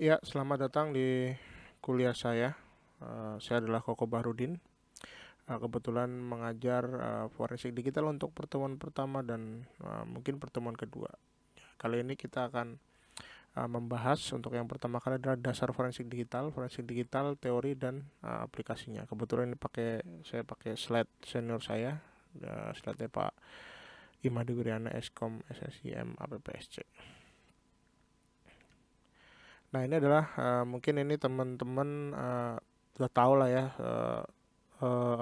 Ya, selamat datang di kuliah saya. Saya adalah Koko Bahrudin. Kebetulan mengajar forensik digital untuk pertemuan pertama dan mungkin pertemuan kedua. Kali ini kita akan membahas untuk yang pertama kali adalah dasar forensik digital, teori dan aplikasinya. Kebetulan ini saya pakai slide senior saya, slide-nya Pak Imadi Wiryana Eskom SSIM APPSC. Nah, ini adalah mungkin ini teman-teman udah tahu lah ya,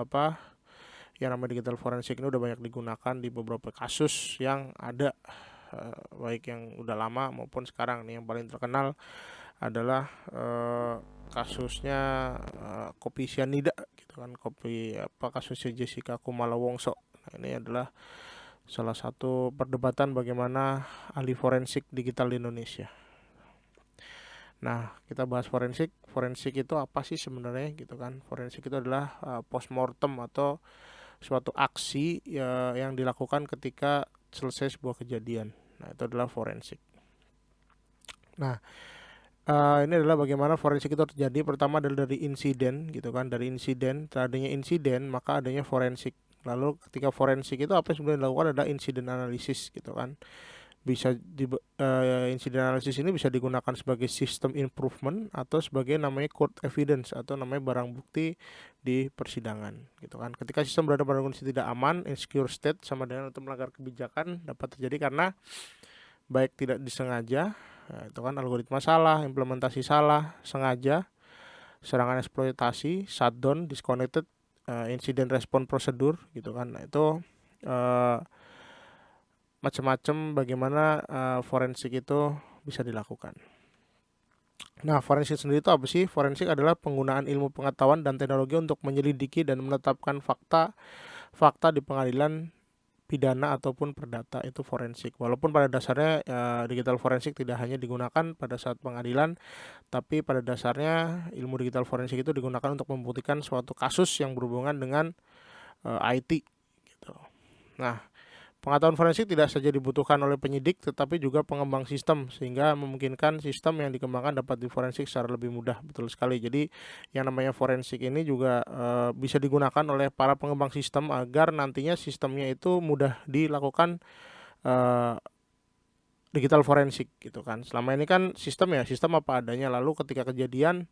apa yang namanya digital forensik ini udah banyak digunakan di beberapa kasus yang ada, baik yang udah lama maupun sekarang. Nih yang paling terkenal adalah kasusnya kopi sianida gitu kan, kasusnya Jessica Kumala Wongso. Nah, ini adalah salah satu perdebatan bagaimana ahli forensik digital di Indonesia. Nah, kita bahas forensik. Forensik itu apa sih sebenarnya gitu kan? Forensik itu adalah postmortem atau suatu aksi ya, yang dilakukan ketika selesai sebuah kejadian. Nah, itu adalah forensik. Nah, ini adalah bagaimana forensik itu terjadi. Pertama adalah dari insiden gitu kan. Dari insiden, adanya insiden maka adanya forensik. Lalu ketika forensik itu apa yang sebenarnya dilakukan adalah insiden analisis gitu kan. Insiden analisis ini bisa digunakan sebagai sistem improvement atau sebagai namanya court evidence atau namanya barang bukti di persidangan gitu kan. Ketika sistem berada pada kondisi tidak aman, insecure state, sama dengan untuk melanggar kebijakan dapat terjadi karena baik tidak disengaja, nah, itu kan algoritma salah, implementasi salah, sengaja, serangan eksploitasi, shutdown, disconnected, incident response prosedur gitu kan. Nah, itu uh, macam-macam bagaimana forensik itu bisa dilakukan. Nah, forensik sendiri itu apa sih? Forensik adalah penggunaan ilmu pengetahuan dan teknologi untuk menyelidiki dan menetapkan fakta di pengadilan pidana ataupun perdata, itu forensik. Walaupun pada dasarnya digital forensik tidak hanya digunakan pada saat pengadilan, tapi pada dasarnya ilmu digital forensik itu digunakan untuk membuktikan suatu kasus yang berhubungan dengan IT gitu. Nah, pengetahuan forensik tidak saja dibutuhkan oleh penyidik, tetapi juga pengembang sistem, sehingga memungkinkan sistem yang dikembangkan dapat diforensik secara lebih mudah. Betul sekali. Jadi, yang namanya forensik ini juga bisa digunakan oleh para pengembang sistem agar nantinya sistemnya itu mudah dilakukan eh, digital forensik gitu kan. Selama ini kan sistem apa adanya. Lalu ketika kejadian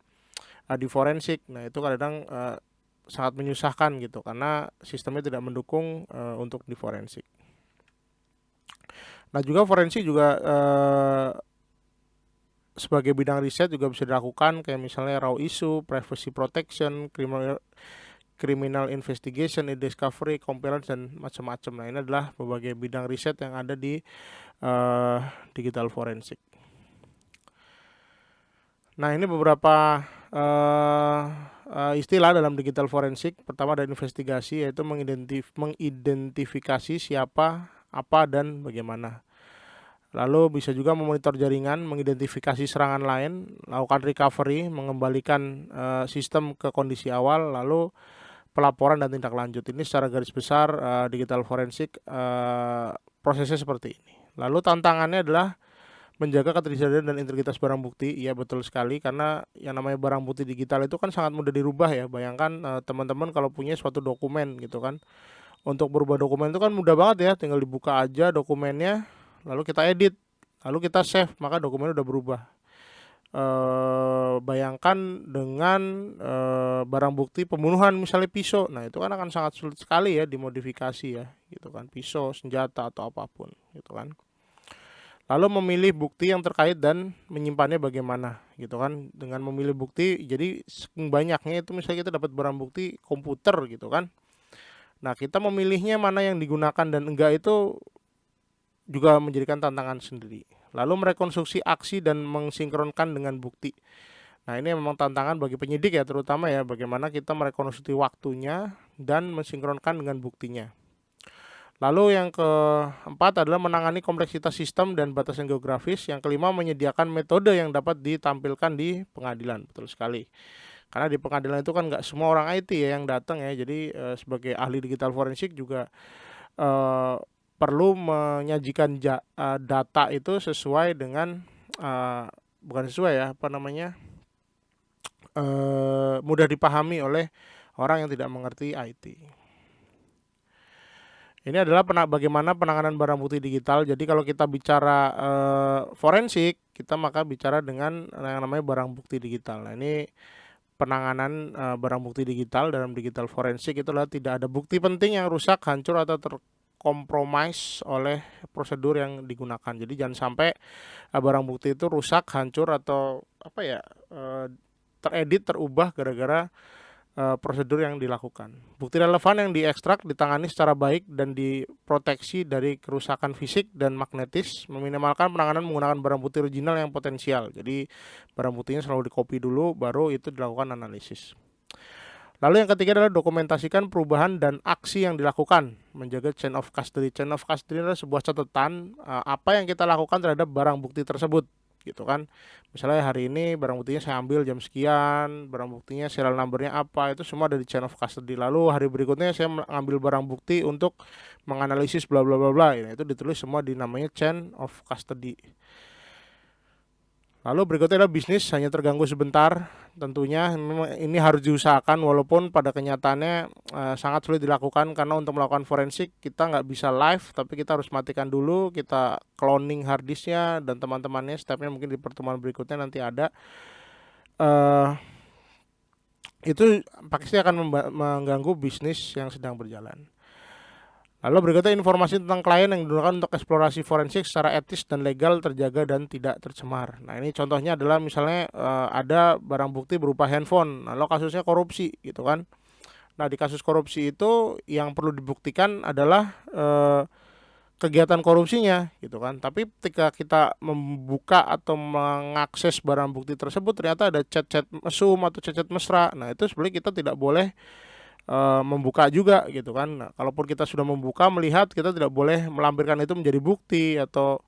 di forensik, nah itu kadang sangat menyusahkan gitu karena sistemnya tidak mendukung untuk diforensik. Nah, juga forensik juga sebagai bidang riset juga bisa dilakukan kayak misalnya raw issue, privacy protection, criminal investigation, discovery, compliance dan macam-macam. Nah, ini adalah berbagai bidang riset yang ada di digital forensik. Nah, ini beberapa istilah dalam digital forensik. Pertama ada investigasi, yaitu mengidentifikasi siapa, apa, dan bagaimana. Lalu bisa juga memonitor jaringan, mengidentifikasi serangan lain, lakukan recovery, mengembalikan sistem ke kondisi awal, lalu pelaporan dan tindak lanjut. Ini secara garis besar digital forensik prosesnya seperti ini. Lalu tantangannya adalah menjaga ketersediaan dan integritas barang bukti. Iya, betul sekali, karena yang namanya barang bukti digital itu kan sangat mudah dirubah ya. Bayangkan teman-teman kalau punya suatu dokumen gitu kan. Untuk berubah dokumen itu kan mudah banget ya, tinggal dibuka aja dokumennya, lalu kita edit, lalu kita save, maka dokumennya udah berubah. Bayangkan dengan barang bukti pembunuhan misalnya pisau, nah itu kan akan sangat sulit sekali ya dimodifikasi ya, gitu kan, pisau, senjata atau apapun, gitu kan. Lalu memilih bukti yang terkait dan menyimpannya bagaimana, gitu kan. Dengan memilih bukti, jadi banyaknya itu misalnya kita dapat barang bukti komputer gitu kan. Nah, kita memilihnya mana yang digunakan dan enggak itu juga menjadikan tantangan sendiri. Lalu merekonstruksi aksi dan mensinkronkan dengan bukti. Nah, ini memang tantangan bagi penyidik ya, terutama ya, bagaimana kita merekonstruksi waktunya dan mensinkronkan dengan buktinya. Lalu yang keempat adalah menangani kompleksitas sistem dan batasan geografis. Yang kelima, menyediakan metode yang dapat ditampilkan di pengadilan. Betul sekali. Karena di pengadilan itu kan nggak semua orang IT ya yang datang ya. Jadi sebagai ahli digital forensik juga eh, perlu menyajikan data itu sesuai dengan eh, bukan sesuai ya, mudah dipahami oleh orang yang tidak mengerti IT. Ini adalah bagaimana penanganan barang bukti digital. Jadi kalau kita bicara forensik, kita maka bicara dengan yang namanya barang bukti digital. Nah, ini penanganan barang bukti digital dalam digital forensik itu adalah tidak ada bukti penting yang rusak, hancur atau terkompromis oleh prosedur yang digunakan. Jadi jangan sampai barang bukti itu rusak, hancur atau teredit, terubah gara-gara prosedur yang dilakukan. Bukti relevan yang diekstrak, ditangani secara baik dan diproteksi dari kerusakan fisik dan magnetis, meminimalkan penanganan menggunakan barang bukti original yang potensial. Jadi barang buktinya selalu dikopi dulu, baru itu dilakukan analisis. Lalu yang ketiga adalah dokumentasikan perubahan dan aksi yang dilakukan, menjaga chain of custody. Chain of custody adalah sebuah catatan apa yang kita lakukan terhadap barang bukti tersebut, gitu kan. Misalnya hari ini barang buktinya saya ambil jam sekian, barang buktinya serial numbernya apa, itu semua ada di chain of custody. Lalu hari berikutnya saya mengambil barang bukti untuk menganalisis bla bla bla bla, itu ditulis semua di namanya chain of custody. Lalu berikutnya adalah bisnis hanya terganggu sebentar. Tentunya ini harus diusahakan walaupun pada kenyataannya sangat sulit dilakukan, karena untuk melakukan forensik kita nggak bisa live, tapi kita harus matikan dulu, kita cloning harddisknya dan teman-temannya. Stepnya mungkin di pertemuan berikutnya nanti ada. Itu pasti akan mengganggu bisnis yang sedang berjalan. Lalu berikutnya informasi tentang klien yang digunakan untuk eksplorasi forensik secara etis dan legal terjaga dan tidak tercemar. Nah, ini contohnya adalah misalnya ada barang bukti berupa handphone, lalu kasusnya korupsi gitu kan. Nah, di kasus korupsi itu yang perlu dibuktikan adalah kegiatan korupsinya gitu kan. Tapi ketika kita membuka atau mengakses barang bukti tersebut ternyata ada chat-chat mesum atau chat-chat mesra. Nah, itu sebenarnya kita tidak boleh membuka juga gitu kan. Nah, kalaupun kita sudah membuka, melihat, kita tidak boleh melampirkan itu menjadi bukti atau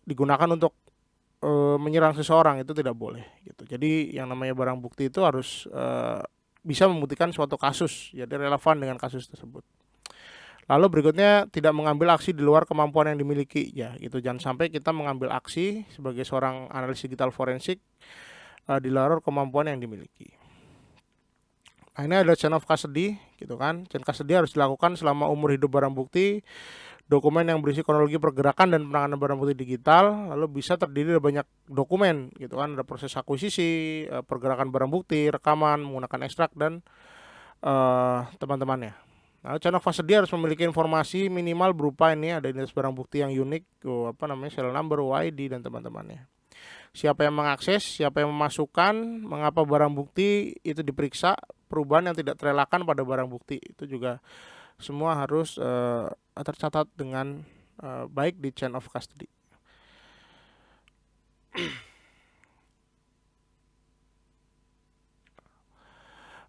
digunakan untuk menyerang seseorang, itu tidak boleh gitu. Jadi yang namanya barang bukti itu harus bisa membuktikan suatu kasus, jadi relevan dengan kasus tersebut. Lalu berikutnya tidak mengambil aksi di luar kemampuan yang dimiliki ya gitu. Jangan sampai kita mengambil aksi sebagai seorang analis digital forensik di luar kemampuan yang dimiliki. Nah, ini adalah chain of custody gitu kan. Chain custody harus dilakukan selama umur hidup barang bukti. Dokumen yang berisi kronologi pergerakan dan penanganan barang bukti digital, lalu bisa terdiri dari banyak dokumen gitu kan. Ada proses akuisisi, pergerakan barang bukti, rekaman, menggunakan ekstrak dan teman-temannya. Nah, chain of custody harus memiliki informasi minimal berupa ini ada identitas barang bukti yang unik, serial number, OID dan teman-temannya. Siapa yang mengakses, siapa yang memasukkan, mengapa barang bukti itu diperiksa, perubahan yang tidak terelakkan pada barang bukti, itu juga semua harus tercatat dengan baik di chain of custody.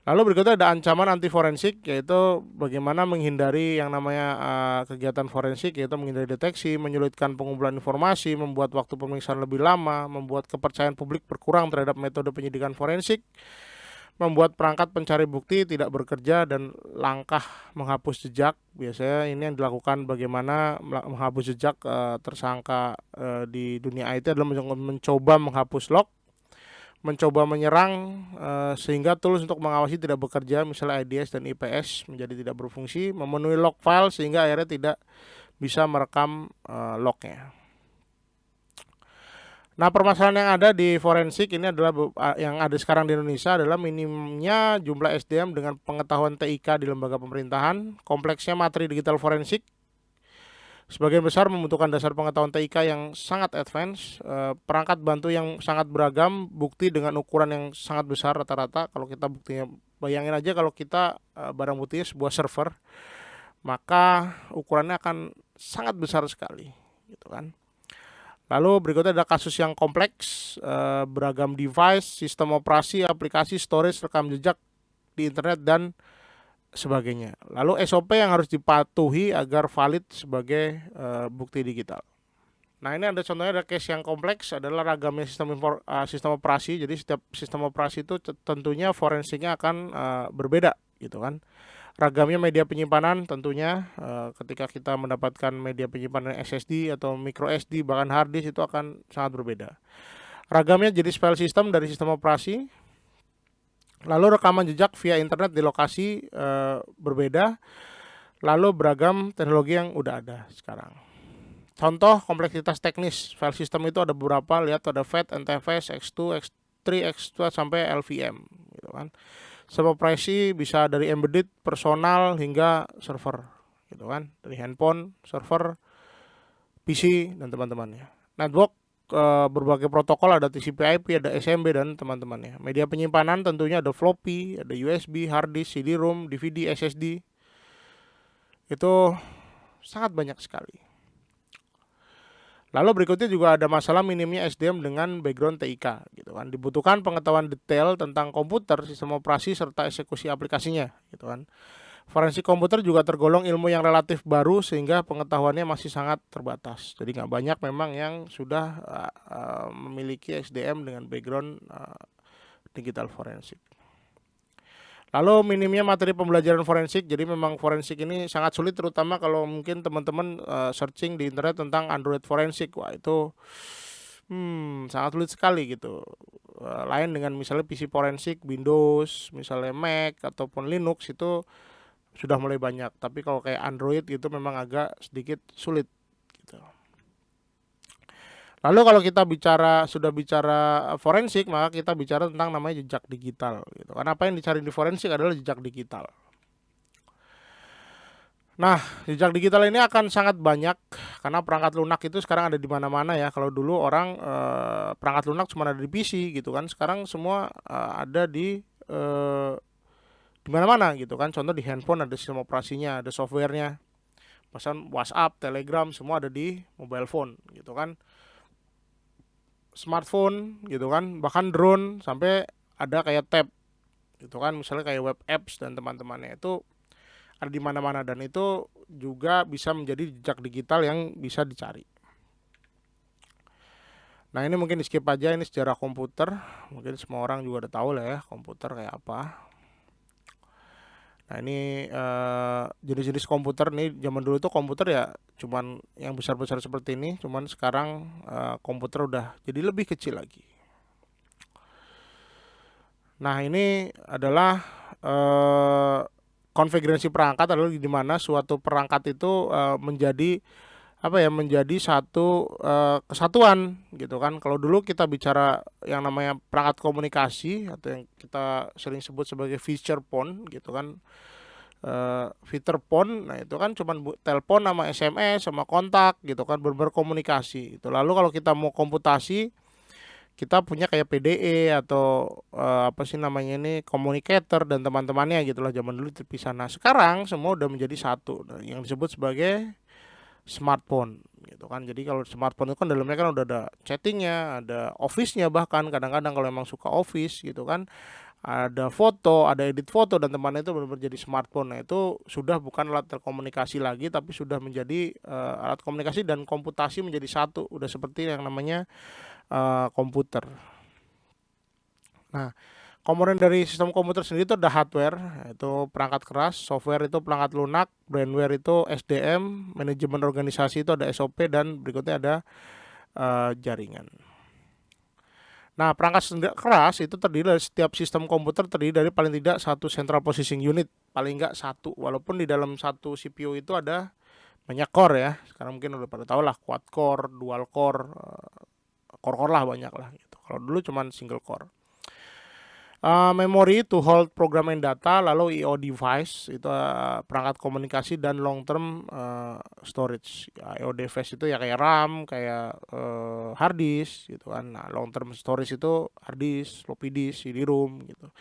Lalu berikutnya ada ancaman anti forensik, yaitu bagaimana menghindari yang namanya kegiatan forensik, yaitu menghindari deteksi, menyulitkan pengumpulan informasi, membuat waktu pemeriksaan lebih lama, membuat kepercayaan publik berkurang terhadap metode penyidikan forensik, membuat perangkat pencari bukti tidak bekerja, dan langkah menghapus jejak. Biasanya ini yang dilakukan bagaimana menghapus jejak tersangka di dunia IT adalah mencoba menghapus log, mencoba menyerang sehingga tools untuk mengawasi tidak bekerja, misalnya IDS dan IPS menjadi tidak berfungsi, memenuhi log file sehingga akhirnya tidak bisa merekam lognya. Nah, permasalahan yang ada di forensik ini adalah yang ada sekarang di Indonesia adalah minimnya jumlah SDM dengan pengetahuan TIK di lembaga pemerintahan, kompleksnya materi digital forensik. Sebagian besar membutuhkan dasar pengetahuan TIK yang sangat advance, perangkat bantu yang sangat beragam, bukti dengan ukuran yang sangat besar rata-rata. Kalau kita buktinya, bayangin aja kalau kita barang buktinya sebuah server, maka ukurannya akan sangat besar sekali, gitu kan. Lalu berikutnya ada kasus yang kompleks, beragam device, sistem operasi, aplikasi, storage, rekam jejak di internet dan sebagainya. Lalu SOP yang harus dipatuhi agar valid sebagai bukti digital. Nah, ini ada contohnya, ada case yang kompleks adalah ragamnya sistem operasi. Jadi setiap sistem operasi itu tentunya forensiknya akan berbeda gitu kan. Ragamnya media penyimpanan tentunya ketika kita mendapatkan media penyimpanan SSD atau micro SD bahkan hard disk itu akan sangat berbeda. Ragamnya jenis file system dari sistem operasi. Lalu rekaman jejak via internet di lokasi berbeda. Lalu beragam teknologi yang udah ada sekarang. Contoh kompleksitas teknis file system itu ada beberapa, lihat ada FAT, NTFS, X2, X3, X2 sampai LVM gitu kan. Sistem operasi bisa dari embedded, personal hingga server gitu kan, dari handphone, server, PC dan teman-temannya. Network berbagai protokol, ada TCP/IP, ada SMB dan teman-temannya. Media penyimpanan tentunya ada floppy, ada USB, hard disk, CD-ROM, DVD, SSD. Itu sangat banyak sekali. Lalu berikutnya juga ada masalah minimnya SDM dengan background TIK gitu kan. Dibutuhkan pengetahuan detail tentang komputer, sistem operasi serta eksekusi aplikasinya gitu kan. Forensik komputer juga tergolong ilmu yang relatif baru sehingga pengetahuannya masih sangat terbatas. Jadi nggak banyak memang yang sudah memiliki SDM dengan background digital forensik. Lalu minimnya materi pembelajaran forensik, jadi memang forensik ini sangat sulit terutama kalau mungkin teman-teman searching di internet tentang Android forensik. Wah itu sangat sulit sekali gitu. Lain dengan misalnya PC forensik, Windows, misalnya Mac ataupun Linux itu sudah mulai banyak. Tapi kalau kayak Android gitu memang agak sedikit sulit gitu. Lalu kalau kita sudah bicara forensik, maka kita bicara tentang namanya jejak digital gitu. Karena apa yang dicari di forensik adalah jejak digital. Nah, jejak digital ini akan sangat banyak karena perangkat lunak itu sekarang ada di mana-mana ya. Kalau dulu orang perangkat lunak cuma ada di PC gitu kan. Sekarang semua ada di mana-mana gitu kan. Contoh di handphone ada sistem operasinya, ada softwarenya. Misalnya WhatsApp, Telegram semua ada di mobile phone gitu kan. Smartphone gitu kan, bahkan drone sampai ada kayak tab gitu kan, misalnya kayak web apps dan teman-temannya itu ada di mana-mana dan itu juga bisa menjadi jejak digital yang bisa dicari. Nah ini mungkin di skip aja, ini sejarah komputer, mungkin semua orang juga udah tahu lah ya komputer kayak apa. Nah ini jenis-jenis komputer nih, zaman dulu tuh komputer ya cuman yang besar-besar seperti ini, cuman sekarang komputer udah jadi lebih kecil lagi. Nah ini adalah konfigurasi perangkat adalah di mana suatu perangkat itu menjadi menjadi satu kesatuan gitu kan. Kalau dulu kita bicara yang namanya perangkat komunikasi atau yang kita sering sebut sebagai feature phone gitu kan, feature phone, nah itu kan cuma telepon sama SMS sama kontak gitu kan, berkomunikasi itu. Lalu kalau kita mau komputasi, kita punya kayak PDE atau communicator dan teman-temannya gitulah, zaman dulu terpisah. Nah sekarang semua udah menjadi satu, yang disebut sebagai smartphone gitu kan. Jadi kalau smartphone itu kan dalamnya kan udah ada chattingnya, ada office-nya, bahkan kadang-kadang kalau emang suka office gitu kan, ada foto, ada edit foto dan teman-teman itu benar-benar jadi smartphone. Nah itu sudah bukan alat komunikasi lagi, tapi sudah menjadi alat komunikasi dan komputasi menjadi satu, udah seperti yang namanya komputer. Nah komponen dari sistem komputer sendiri itu ada hardware, itu perangkat keras, software itu perangkat lunak, brainware itu SDM, manajemen organisasi itu ada SOP, dan berikutnya ada jaringan. Nah perangkat keras itu terdiri dari setiap sistem komputer terdiri dari paling tidak satu central processing unit, paling enggak satu, walaupun di dalam satu CPU itu ada banyak core ya. Sekarang mungkin udah pada tahu lah, quad core, dual core, core lah banyak lah gitu. Kalau dulu cuma single core. Memory to hold program and data, lalu I/O device itu perangkat komunikasi, dan long term storage. I/O device itu ya kayak RAM, kayak hard disk gitu kan. Nah, long term storage itu hard disk, floppy disk, CD-ROM gitu.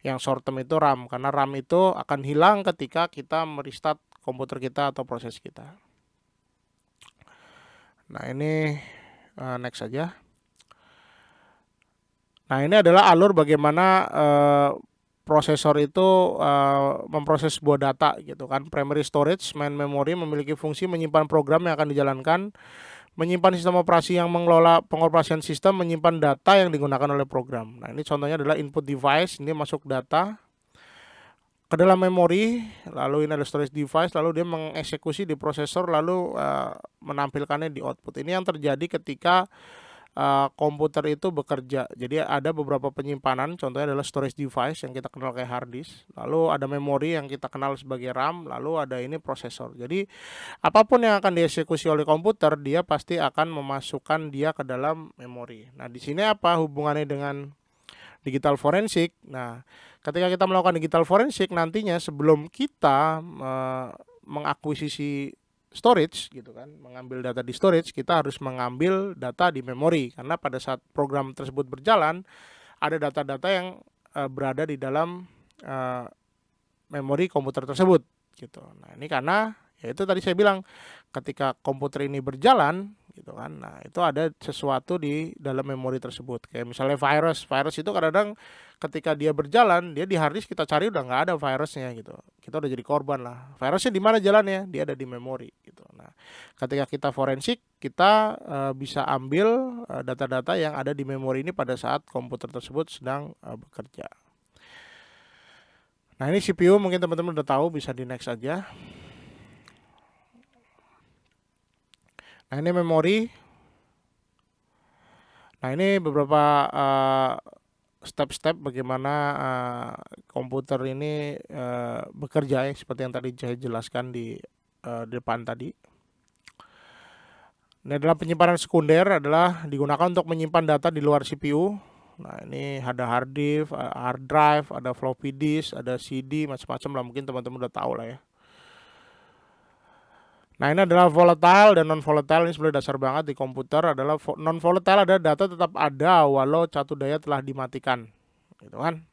Yang short term itu RAM, karena RAM itu akan hilang ketika kita merestart komputer kita atau proses kita. Nah, ini next aja. Nah ini adalah alur bagaimana prosesor itu memproses sebuah data gitu kan. Primary storage, main memory memiliki fungsi menyimpan program yang akan dijalankan, menyimpan sistem operasi yang mengelola pengoperasian sistem, menyimpan data yang digunakan oleh program. Nah ini contohnya adalah input device, ini masuk data. ke dalam memori, lalu ini ada storage device, lalu dia mengeksekusi di prosesor, lalu menampilkannya di output. Ini yang terjadi ketika komputer itu bekerja. Jadi ada beberapa penyimpanan, contohnya adalah storage device yang kita kenal kayak hard disk, lalu ada memori yang kita kenal sebagai RAM, lalu ada ini prosesor. Jadi apapun yang akan dieksekusi oleh komputer, dia pasti akan memasukkan dia ke dalam memori. Nah, di sini apa hubungannya dengan digital forensik? Nah, ketika kita melakukan digital forensik, nantinya sebelum kita mengakuisisi storage gitu kan, mengambil data di storage, kita harus mengambil data di memori, karena pada saat program tersebut berjalan ada data-data yang berada di dalam memori komputer tersebut gitu. Nah, ini karena ya itu tadi saya bilang, ketika komputer ini berjalan gitu kan, nah itu ada sesuatu di dalam memori tersebut, kayak misalnya virus itu kadang-kadang ketika dia berjalan, dia di hard disk kita cari udah nggak ada virusnya gitu, kita udah jadi korban lah. Virusnya di mana jalannya? Dia ada di memori gitu. Nah, ketika kita forensik, kita bisa ambil data-data yang ada di memori ini pada saat komputer tersebut sedang bekerja. Nah, ini CPU, mungkin teman-teman udah tahu, bisa di next aja. Nah, ini memori. Nah, ini beberapa step-step bagaimana komputer ini bekerja ya, seperti yang tadi saya jelaskan di depan tadi. Ini adalah penyimpanan sekunder, adalah digunakan untuk menyimpan data di luar CPU. Nah, ini ada hard disk, hard drive, ada floppy disk, ada CD, macam-macam lah, mungkin teman-teman udah tahu lah ya. Nah, ini adalah volatile dan non volatile. Ini sebenarnya dasar banget di komputer. Adalah non volatile, ada data tetap ada walau catu daya telah dimatikan, gitu kan.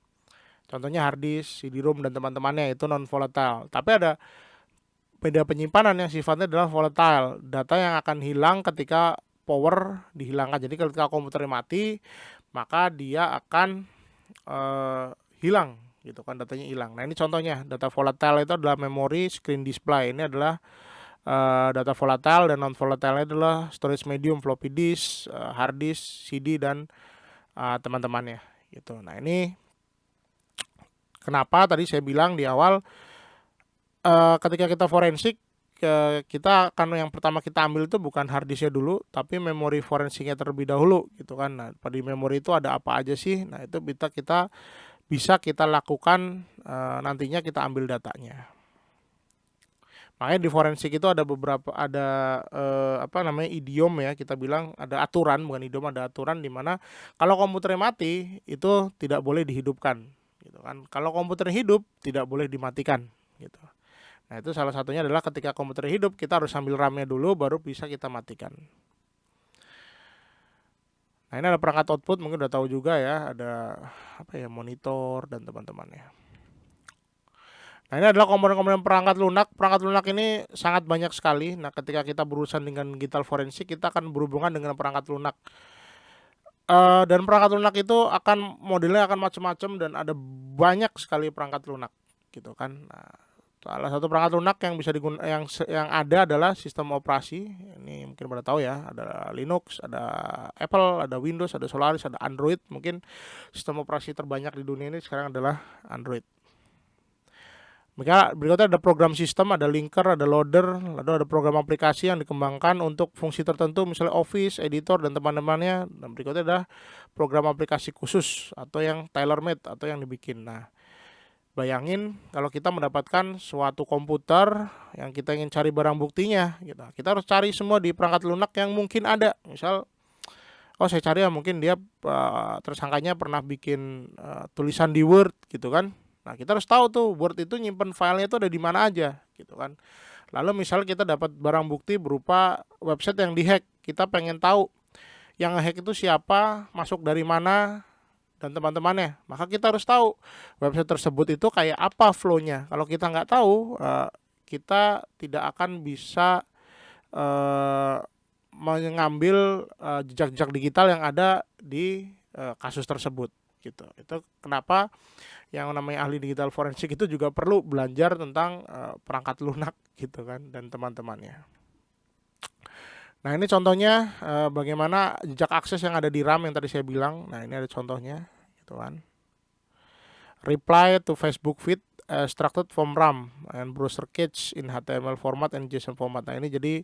Contohnya hard disk, CD-ROM dan teman-temannya, itu non volatile. Tapi ada beda penyimpanan yang sifatnya adalah volatile, data yang akan hilang ketika power dihilangkan. Jadi ketika komputer mati, maka dia akan hilang gitu kan, datanya hilang. Nah, ini contohnya data volatile itu adalah memori, screen display. Ini adalah data volatile, dan non volatile adalah storage medium, floppy disk, hard disk, CD dan teman-temannya gitu. Nah, ini kenapa tadi saya bilang di awal, ketika kita forensik, kita akan yang pertama kita ambil itu bukan hard disknya dulu, tapi memori forensiknya terlebih dahulu gitu kan. Nah, pada memori itu ada apa aja sih? Nah, itu bisa kita lakukan, nantinya kita ambil datanya. Makanya di forensik itu ada beberapa idiom ya, kita bilang ada aturan, bukan idiom, ada aturan di mana kalau komputernya mati itu tidak boleh dihidupkan gitu kan. Kalau komputer hidup tidak boleh dimatikan gitu. Nah, itu salah satunya adalah ketika komputer hidup kita harus ambil RAM-nya dulu baru bisa kita matikan. Nah, ini ada perangkat output, mungkin udah tahu juga ya, ada monitor dan teman-temannya. Nah, ini adalah komponen-komponen perangkat lunak. Perangkat lunak ini sangat banyak sekali. Nah, ketika kita berurusan dengan digital forensik, kita akan berhubungan dengan perangkat lunak. Dan perangkat lunak itu modelnya akan macam-macam, dan ada banyak sekali perangkat lunak, gitu kan. Nah, salah satu perangkat lunak yang bisa yang ada adalah sistem operasi. Ini mungkin pada tahu ya, ada Linux, ada Apple, ada Windows, ada Solaris, ada Android. Mungkin sistem operasi terbanyak di dunia ini sekarang adalah Android. Berikutnya ada program sistem, ada linker, ada loader, lalu ada program aplikasi yang dikembangkan untuk fungsi tertentu, misalnya Office, editor, dan teman-temannya. Dan berikutnya ada program aplikasi khusus atau yang tailor-made atau yang dibikin. Nah, bayangin kalau kita mendapatkan suatu komputer yang kita ingin cari barang buktinya, gitu. Kita harus cari semua di perangkat lunak yang mungkin ada. Misal, saya cari ya mungkin dia tersangkanya pernah bikin tulisan di Word, gitu kan. Nah, kita harus tahu tuh Word itu nyimpen filenya itu ada di mana aja, gitu kan. Lalu misal kita dapat barang bukti berupa website yang dihack, kita pengen tahu yang ngehack itu siapa, masuk dari mana, dan teman-temannya. Maka kita harus tahu website tersebut itu kayak apa flow-nya. Kalau kita nggak tahu, kita tidak akan bisa mengambil jejak-jejak digital yang ada di kasus tersebut, gitu. Itu kenapa yang namanya ahli digital forensik itu juga perlu belajar tentang perangkat lunak, gitu kan, dan teman-temannya. Nah, ini contohnya bagaimana jejak akses yang ada di RAM yang tadi saya bilang. Nah, ini ada contohnya, gitu kan. Reply to Facebook feed extracted from RAM and browser cache in HTML format and JSON format. Nah ini jadi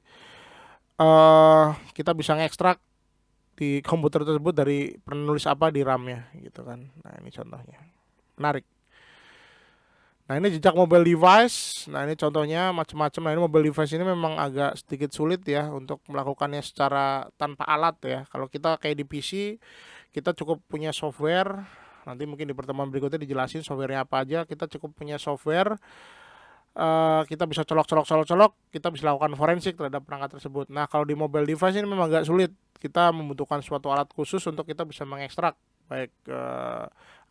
kita bisa ngekstrak di komputer tersebut dari penulis apa di RAM-nya gitu kan. Nah ini contohnya, menarik. Nah ini jejak mobile device. Nah ini contohnya macam-macam. Nah ini mobile device ini memang agak sedikit sulit ya untuk melakukannya secara tanpa alat ya. Kalau kita kayak di PC, kita cukup punya software. Nanti mungkin di pertemuan berikutnya dijelasin softwarenya apa aja. Kita cukup punya software. Kita bisa colok, kita bisa lakukan forensik terhadap perangkat tersebut. Nah kalau di mobile device ini memang agak sulit. Kita membutuhkan suatu alat khusus untuk kita bisa mengekstrak baik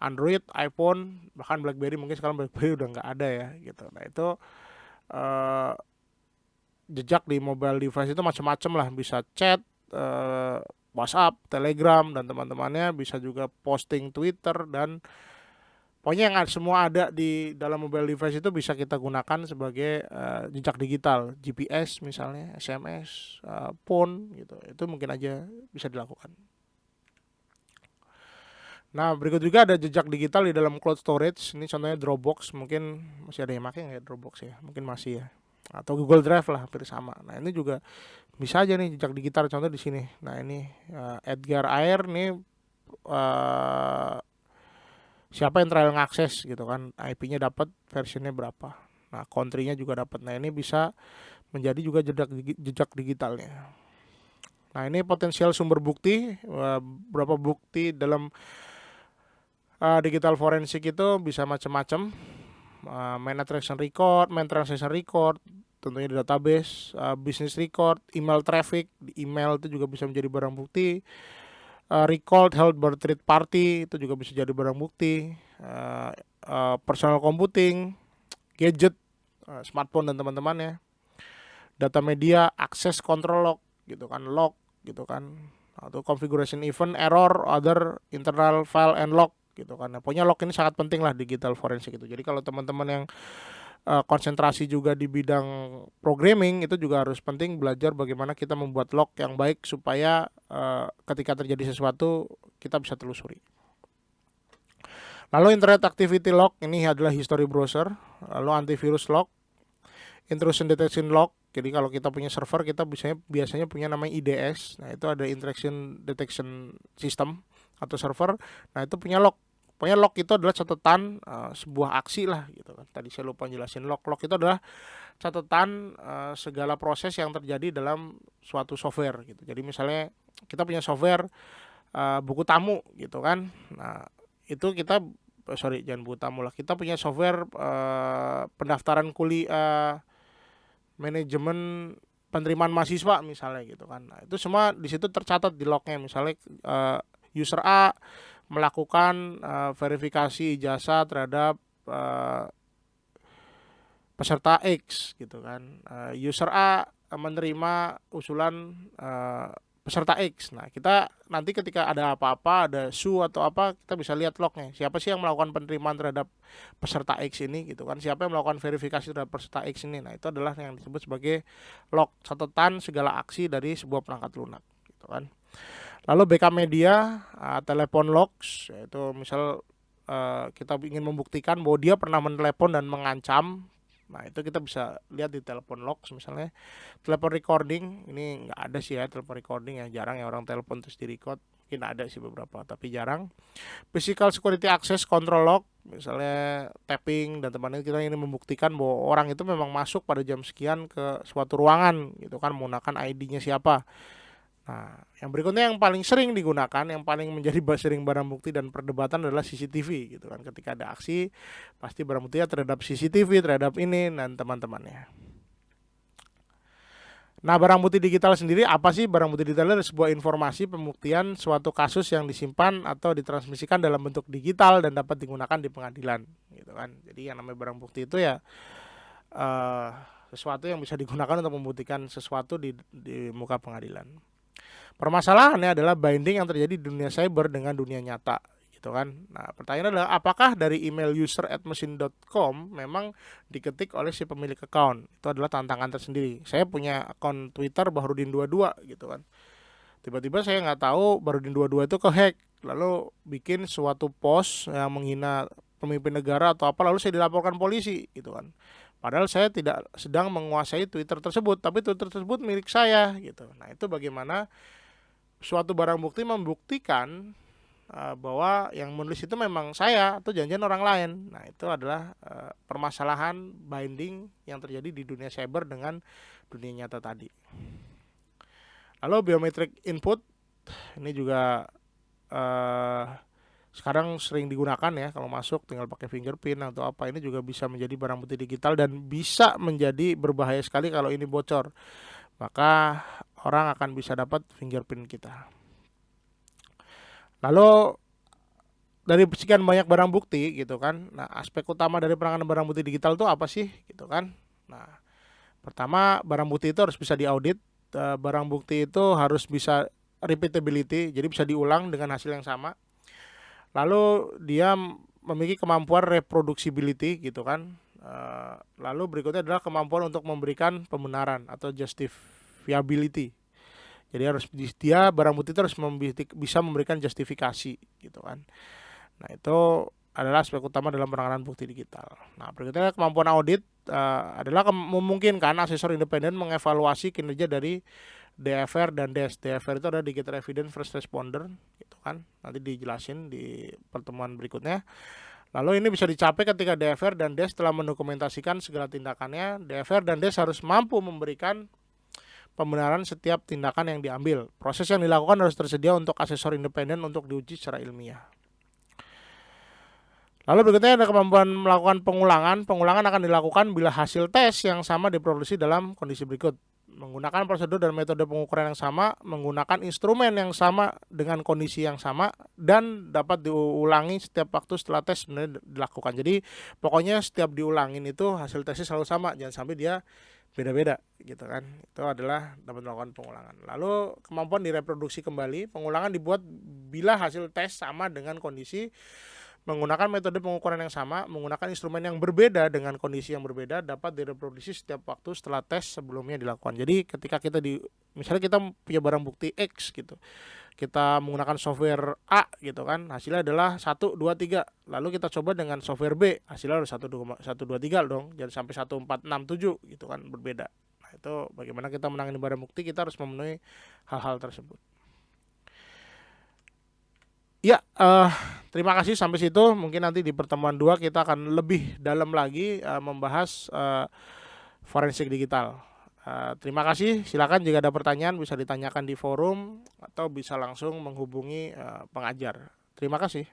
Android, iPhone, bahkan BlackBerry. Mungkin sekarang BlackBerry udah nggak ada ya gitu. Nah itu jejak di mobile device itu macam-macam lah, bisa chat, WhatsApp, Telegram dan teman-temannya, bisa juga posting Twitter, dan pokoknya yang semua ada di dalam mobile device itu bisa kita gunakan sebagai jejak digital, GPS misalnya, SMS, phone gitu. Itu mungkin aja bisa dilakukan. Nah, berikut juga ada jejak digital di dalam cloud storage. Ini contohnya Dropbox, mungkin masih ada yang pakai nggak Dropbox ya? Mungkin masih ya. Atau Google Drive lah, hampir sama. Nah, ini juga bisa aja nih jejak digital, contoh di sini. Nah, ini Edgar Air nih siapa yang trial ngakses gitu kan, IP-nya dapat, versionnya berapa. Nah, country-nya juga dapat. Nah, ini bisa menjadi juga jejak digitalnya. Nah, ini potensial sumber bukti, berapa bukti dalam digital forensik itu bisa macam-macam. Main transaction record, tentunya di database, business record, email traffic, di email itu juga bisa menjadi barang bukti. Record held by third party itu juga bisa jadi barang bukti. Personal computing, gadget, smartphone dan teman-temannya, data media, access control log gitu kan, atau configuration event, error, other internal file and log gitu kan. Nah, pokoknya log ini sangat penting lah digital forensik itu. Jadi kalau teman-teman yang konsentrasi juga di bidang programming, itu juga harus penting belajar bagaimana kita membuat log yang baik supaya ketika terjadi sesuatu kita bisa telusuri. Lalu internet activity log, ini adalah history browser. Lalu antivirus log, intrusion detection log. Jadi kalau kita punya server, kita biasanya punya namanya IDS. Nah itu ada intrusion detection system atau server. Nah itu punya log. Pokoknya log itu adalah catatan sebuah aksi lah gitu kan. Tadi saya lupa jelasin log. Log itu adalah catatan segala proses yang terjadi dalam suatu software gitu. Jadi misalnya kita punya software buku tamu gitu kan. Nah, itu kita jangan buku tamu lah. Kita punya software pendaftaran kuliah, manajemen penerimaan mahasiswa misalnya gitu kan. Nah, itu semua di situ tercatat di lognya. Misalnya user A melakukan verifikasi ijazah terhadap peserta X gitu kan. User A menerima usulan peserta X. Nah, kita nanti ketika ada apa-apa, ada su atau apa, kita bisa lihat lognya. Siapa sih yang melakukan penerimaan terhadap peserta X ini gitu kan. Siapa yang melakukan verifikasi terhadap peserta X ini. Nah, itu adalah yang disebut sebagai log, catatan segala aksi dari sebuah perangkat lunak gitu kan. Lalu backup media, telepon logs, yaitu misal kita ingin membuktikan bahwa dia pernah menelepon dan mengancam. Nah itu kita bisa lihat di telepon logs misalnya. Telepon recording, ini nggak ada sih ya telepon recording ya, jarang ya orang telepon terus di record. Mungkin ada sih beberapa tapi jarang. Physical security access control log, misalnya tapping dan teman-teman, kita ingin membuktikan bahwa orang itu memang masuk pada jam sekian ke suatu ruangan gitu kan, menggunakan ID-nya siapa. Nah, yang berikutnya yang paling sering digunakan, yang paling menjadi sering barang bukti dan perdebatan adalah CCTV gitu kan. Ketika ada aksi, pasti barang buktinya terhadap CCTV, terhadap ini dan teman-temannya. Nah, barang bukti digital sendiri apa sih? Barang bukti digital adalah sebuah informasi pembuktian suatu kasus yang disimpan atau ditransmisikan dalam bentuk digital dan dapat digunakan di pengadilan gitu kan. Jadi yang namanya barang bukti itu ya sesuatu yang bisa digunakan untuk membuktikan sesuatu di muka pengadilan. Permasalahannya adalah binding yang terjadi di dunia cyber dengan dunia nyata gitu kan. Nah, pertanyaannya adalah apakah dari email user@mesin.com memang diketik oleh si pemilik account? Itu adalah tantangan tersendiri. Saya punya akun Twitter Bahrudin22 gitu kan. Tiba-tiba saya nggak tahu Bahrudin22 itu kehack, lalu bikin suatu post yang menghina pemimpin negara atau apa, lalu saya dilaporkan polisi gitu kan. Padahal saya tidak sedang menguasai Twitter tersebut, tapi Twitter tersebut milik saya gitu. Nah, itu bagaimana suatu barang bukti membuktikan bahwa yang menulis itu memang saya atau janjian orang lain. Nah, itu adalah permasalahan binding yang terjadi di dunia cyber dengan dunia nyata tadi. Lalu biometric input ini juga sekarang sering digunakan ya, kalau masuk tinggal pakai fingerprint atau apa, ini juga bisa menjadi barang bukti digital dan bisa menjadi berbahaya sekali kalau ini bocor. Maka orang akan bisa dapat fingerprint kita. Lalu dari sekian banyak barang bukti gitu kan, nah aspek utama dari penanganan barang bukti digital itu apa sih gitu kan. Nah, pertama barang bukti itu harus bisa diaudit, barang bukti itu harus bisa repeatability, jadi bisa diulang dengan hasil yang sama. Lalu dia memiliki kemampuan reproducibility gitu kan. Lalu berikutnya adalah kemampuan untuk memberikan pembenaran atau justifiability. Jadi harus dia barang bukti itu harus bisa memberikan justifikasi gitu kan. Nah, itu adalah aspek utama dalam penanganan bukti digital. Nah, berikutnya kemampuan audit adalah memungkinkan asesor independen mengevaluasi kinerja dari DFR dan DES. DFR itu adalah Digital Evidence First Responder gitu kan. Nanti dijelasin di pertemuan berikutnya. Lalu ini bisa dicapai ketika DFR dan DES telah mendokumentasikan segala tindakannya. DFR dan DES harus mampu memberikan pembenaran setiap tindakan yang diambil. Proses yang dilakukan harus tersedia untuk asesor independen untuk diuji secara ilmiah. Lalu berikutnya ada kemampuan melakukan pengulangan. Pengulangan akan dilakukan bila hasil tes yang sama diproduksi dalam kondisi berikut. Menggunakan prosedur dan metode pengukuran yang sama, menggunakan instrumen yang sama dengan kondisi yang sama, dan dapat diulangi setiap waktu setelah tes sebenarnya dilakukan. Jadi pokoknya setiap diulangin itu hasil tesnya selalu sama, jangan sampai dia beda-beda gitu kan. Itu adalah dapat melakukan pengulangan. Lalu kemampuan direproduksi kembali. Pengulangan dibuat bila hasil tes sama dengan kondisi, menggunakan metode pengukuran yang sama, menggunakan instrumen yang berbeda dengan kondisi yang berbeda, dapat direproduksi setiap waktu setelah tes sebelumnya dilakukan. Jadi ketika kita misalnya kita punya barang bukti X gitu, kita menggunakan software A gitu kan, hasilnya adalah 1, 2, 3. Lalu kita coba dengan software B, hasilnya harus 1, 2, 3 dong, jangan sampai 1, 4, 6, 7 gitu kan, berbeda. Nah, itu bagaimana kita menangani barang bukti, kita harus memenuhi hal-hal tersebut. Ya, terima kasih sampai situ. Mungkin nanti di pertemuan 2 kita akan lebih dalam lagi membahas forensik digital. Terima kasih. Silakan jika ada pertanyaan bisa ditanyakan di forum atau bisa langsung menghubungi pengajar. Terima kasih.